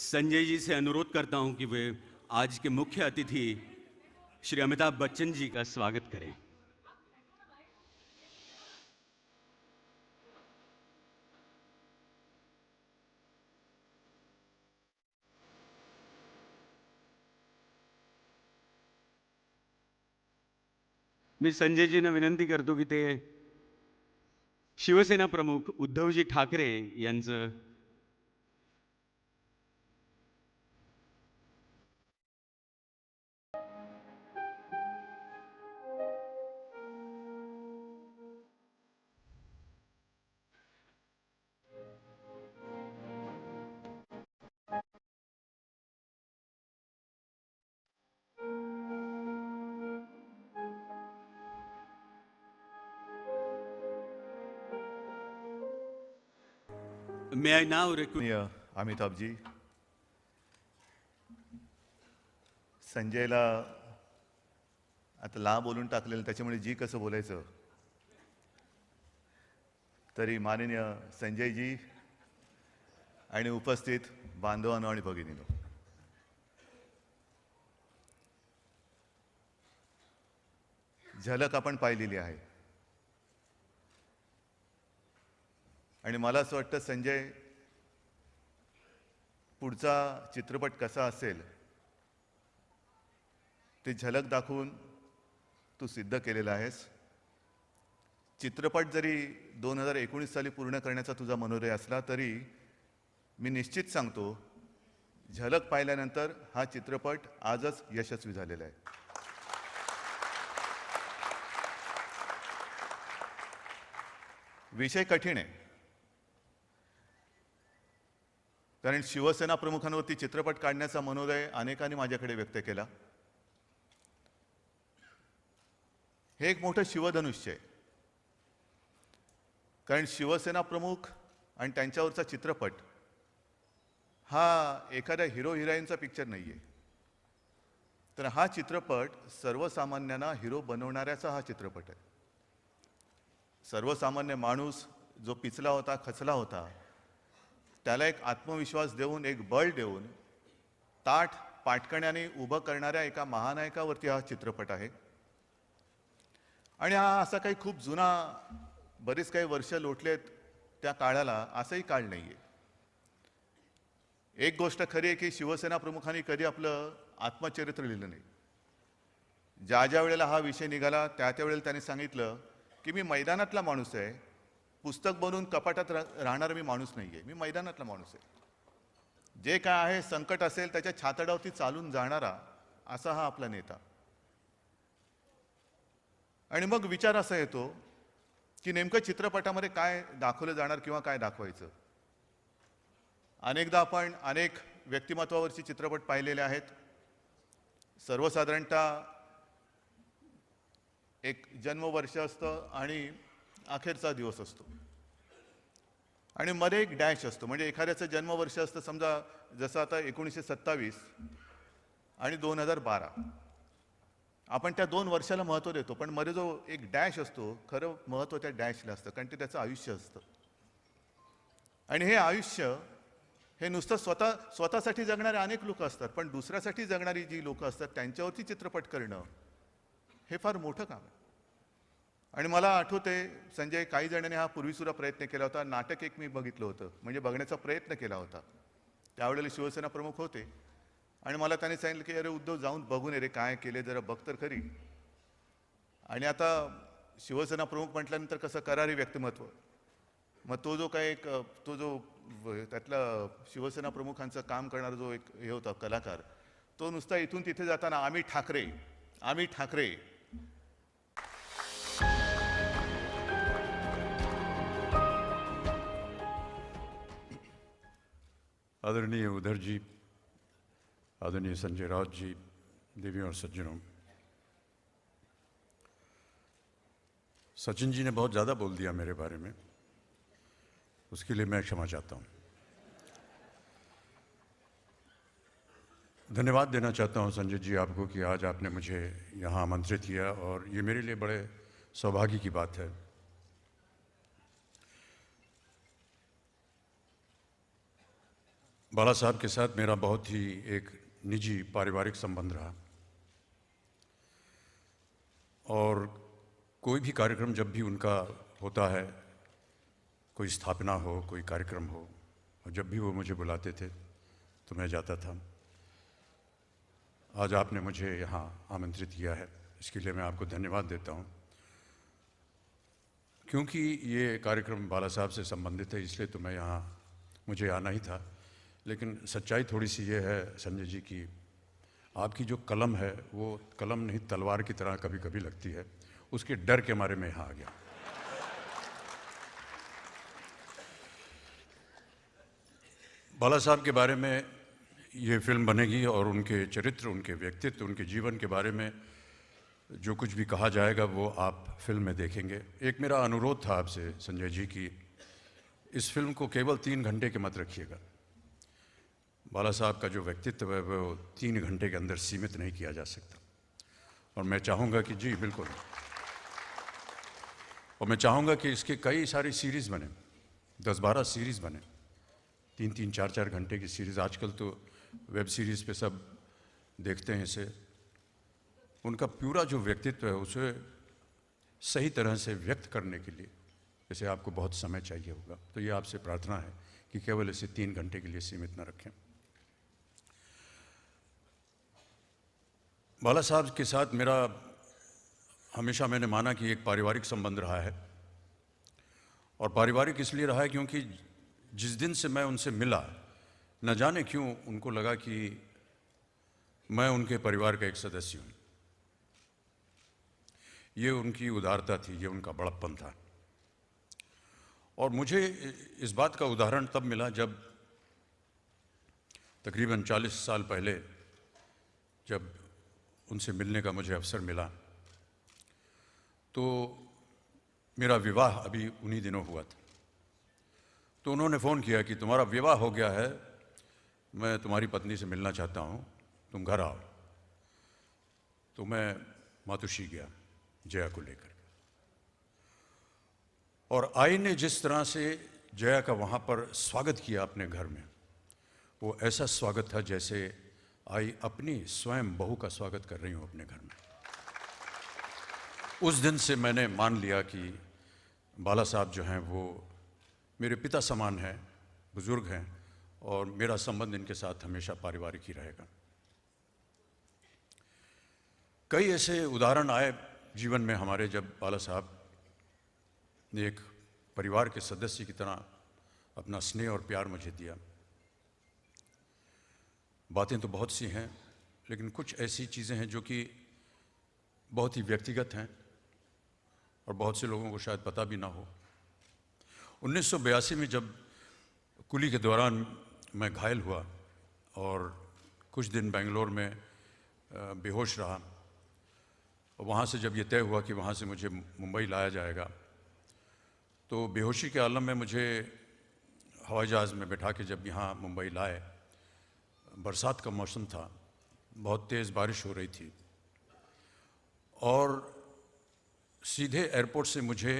संजय जी से अनुरोध करता हूं कि वे आज के मुख्य अतिथि श्री अमिताभ बच्चन जी का स्वागत करें। मी संजयजींना विनंती करतो की ते शिवसेना प्रमुख उद्धवजी ठाकरे यांचं मे आय नाव अमिताभजी, संजयला आता ला बोलून टाकलेलं, त्याच्यामुळे जी कसं बोलायचं, तरी माननीय संजयजी आणि उपस्थित बांधवांनो आणि भगिनींनो, झलक आपण पाहिलेली आहे आणि मला असं वाटतं संजय, पुढचा चित्रपट कसा असेल ते झलक दाखवून तू सिद्ध केलेला आहेस. चित्रपट जरी 2019 साली पूर्ण करण्याचा तुझा मनोदय असला तरी मी निश्चित सांगतो, झलक पाहिल्यानंतर हा चित्रपट आजच यशस्वी झालेला आहे. विषय कठीण आहे, कारण शिवसेना प्रमुखांवरती चित्रपट काढण्याचा मनोदय अनेकांनी माझ्याकडे व्यक्त केला. हे एक मोठं शिवधनुष्य आहे, कारण शिवसेना प्रमुख आणि त्यांच्यावरचा चित्रपट हा एखाद्या हिरो हिरोईनचा पिक्चर नाही आहे, तर हा चित्रपट सर्वसामान्यांना हिरो बनवणाऱ्याचा हा चित्रपट आहे. सर्वसामान्य माणूस जो पिचला होता, खचला होता, त्याला एक आत्मविश्वास देऊन, एक बळ देऊन ताठ पाटकण्याने उभं करणाऱ्या एका महानायकावरती हा चित्रपट आहे. आणि हा असा काही खूप जुना, बरेच काही वर्ष लोटलेत त्या काळाला, असंही काळ नाही आहे. एक गोष्ट खरी आहे की शिवसेना प्रमुखांनी कधी आपलं आत्मचरित्र लिहिलं नाही. ज्या ज्या वेळेला हा विषय निघाला त्या वेळेला त्यांनी सांगितलं की मी मैदानातला माणूस आहे, पुस्तक बनवून कपाटात राहणारा मी माणूस नाही आहे, मी मैदानातला माणूस आहे. जे काय आहे, संकट असेल त्याच्या छातडावरती चालून जाणारा असा हा आपला नेता. आणि मग विचार असा येतो की नेमकं चित्रपटामध्ये काय दाखवलं जाणार किंवा काय दाखवायचं. अनेकदा आपण अनेक व्यक्तिमत्वावरचे चित्रपट पाहिलेले आहेत. सर्वसाधारणतः एक जन्मवर्ष असतं आणि अखेरचा दिवस असतो आणि मध्ये एक डॅश असतो. म्हणजे एखाद्याचं जन्मवर्ष असतं, समजा जसं आता 1927 आणि 2012, आपण त्या 2 वर्षाला महत्त्व देतो, पण मध्ये जो एक डॅश असतो, खरं महत्त्व त्या डॅशला असतं, कारण ते त्याचं आयुष्य असतं. आणि हे आयुष्य हे नुसतं स्वतःसाठी जगणारे अनेक लोक असतात, पण दुसऱ्यासाठी जगणारी जी लोक असतात त्यांच्यावरती चित्रपट करणं हे फार मोठं काम आहे. आणि मला आठवते, संजय, काही जणांनी हा पूर्वीसुद्धा प्रयत्न केला होता. नाटक एक मी बघितलं होतं, म्हणजे बघण्याचा प्रयत्न केला होता. त्यावेळेला शिवसेना प्रमुख होते आणि मला त्यांनी सांगितलं की अरे उद्धव, जाऊन बघून ये रे, काय केले, जरा बघ तर खरी. आणि आता शिवसेना प्रमुख म्हटल्यानंतर कसं करारी व्यक्तिमत्व, मग तो जो काय एक तो जो त्यातला शिवसेना प्रमुखांचं काम करणारा जो एक हे होता कलाकार, तो नुसता इथून तिथे जाताना आम्ही ठाकरे, आम्ही ठाकरे. आदरणीय उधर जी, आदरणीय संजय राउत जी, देवियों और सज्जनों, सचिन जी ने बहुत ज़्यादा बोल दिया मेरे बारे में, उसके लिए मैं क्षमा चाहता हूँ. धन्यवाद देना चाहता हूँ संजय जी आपको कि आज आपने मुझे यहाँ आमंत्रित किया, और ये मेरे लिए बड़े सौभाग्य की बात है. बाला साहब के साथ मेरा बहुत ही एक निजी पारिवारिक संबंध रहा और कोई भी कार्यक्रम जब भी उनका होता है, कोई स्थापना हो, कोई कार्यक्रम हो, और जब भी वो मुझे बुलाते थे तो मैं जाता था। आज आपने मुझे यहाँ आमंत्रित किया है, इसके लिए मैं आपको धन्यवाद देता हूँ। क्योंकि ये कार्यक्रम बाला साहब से संबंधित है इसलिए तो मैं यहाँ, मुझे आना ही था। लेकिन सच्चाई थोड़ी सी ये है संजय जी की आपकी जो कलम है वो कलम नहीं तलवार की तरह कभी कभी लगती है, उसके डर के मारे मैं यहाँ आ गया। बाला साहब के बारे में ये फिल्म बनेगी और उनके चरित्र, उनके व्यक्तित्व, उनके जीवन के बारे में जो कुछ भी कहा जाएगा वो आप फिल्म में देखेंगे। एक मेरा अनुरोध था आपसे संजय जी की इस फिल्म को केवल 3 घंटे के मत रखिएगा। बाला साहब का जो व्यक्तित्व है वो 3 घंटे के अंदर सीमित नहीं किया जा सकता। और मैं चाहूँगा कि जी बिल्कुल, और मैं चाहूँगा कि इसके कई सारी सीरीज़ बने, 10-12 सीरीज़ बने, 3-3, 4-4 घंटे की सीरीज़। आजकल तो वेब सीरीज़ पे सब देखते हैं इसे। उनका पूरा जो व्यक्तित्व है उसे सही तरह से व्यक्त करने के लिए जैसे आपको बहुत समय चाहिए होगा, तो ये आपसे प्रार्थना है कि केवल इसे 3 घंटे के लिए सीमित न रखें। बाला साहब के साथ मेरा हमेशा मैंने माना कि एक पारिवारिक संबंध रहा है, और पारिवारिक इसलिए रहा है क्योंकि जिस दिन से मैं उनसे मिला, न जाने क्यों उनको लगा कि मैं उनके परिवार का एक सदस्य हूँ। ये उनकी उदारता थी, ये उनका बड़प्पन था। और मुझे इस बात का उदाहरण तब मिला जब तकरीबन 40 साल पहले जब उनसे मिलने का मुझे अवसर मिला, तो मेरा विवाह अभी उन्हीं दिनों हुआ था। तो उन्होंने फ़ोन किया कि तुम्हारा विवाह हो गया है, मैं तुम्हारी पत्नी से मिलना चाहता हूँ, तुम घर आओ। तो मैं मातुश्री गया जया को लेकर, और आई ने जिस तरह से जया का वहाँ पर स्वागत किया अपने घर में, वो ऐसा स्वागत था जैसे आई अपनी स्वयं बहू का स्वागत कर रही हूँ अपने घर में। उस दिन से मैंने मान लिया कि बाला साहब जो हैं वो मेरे पिता समान हैं, बुजुर्ग हैं, और मेरा संबंध इनके साथ हमेशा पारिवारिक ही रहेगा। कई ऐसे उदाहरण आए जीवन में हमारे जब बाला साहब ने एक परिवार के सदस्य की तरह अपना स्नेह और प्यार मुझे दिया। बातें तो बहुत सी हैं, लेकिन कुछ ऐसी चीज़ें हैं जो कि बहुत ही व्यक्तिगत हैं और बहुत से लोगों को शायद पता भी ना हो। 1982 में जब कुली के दौरान मैं घायल हुआ और कुछ दिन बेंगलोर में बेहोश रहा, और वहाँ से जब ये तय हुआ कि वहाँ से मुझे मुंबई लाया जाएगा, तो बेहोशी के आलम में मुझे हवाई जहाज़ में बैठा के जब यहाँ मुंबई लाए, बरसात का मौसम था, बहुत तेज़ बारिश हो रही थी, और सीधे एयरपोर्ट से मुझे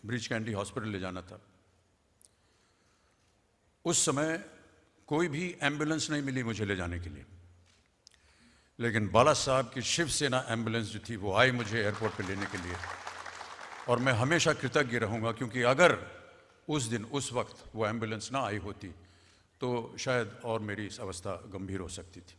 ब्रीच कैंडी हॉस्पिटल ले जाना था। उस समय कोई भी एम्बुलेंस नहीं मिली मुझे ले जाने के लिए, लेकिन बाला साहब की शिवसेना एम्बुलेंस जो थी वो आई मुझे एयरपोर्ट पे लेने के लिए, और मैं हमेशा कृतज्ञ रहूँगा, क्योंकि अगर उस दिन उस वक्त वो एम्बुलेंस ना आई होती तो शायद और मेरी इस अवस्था गंभीर हो सकती थी।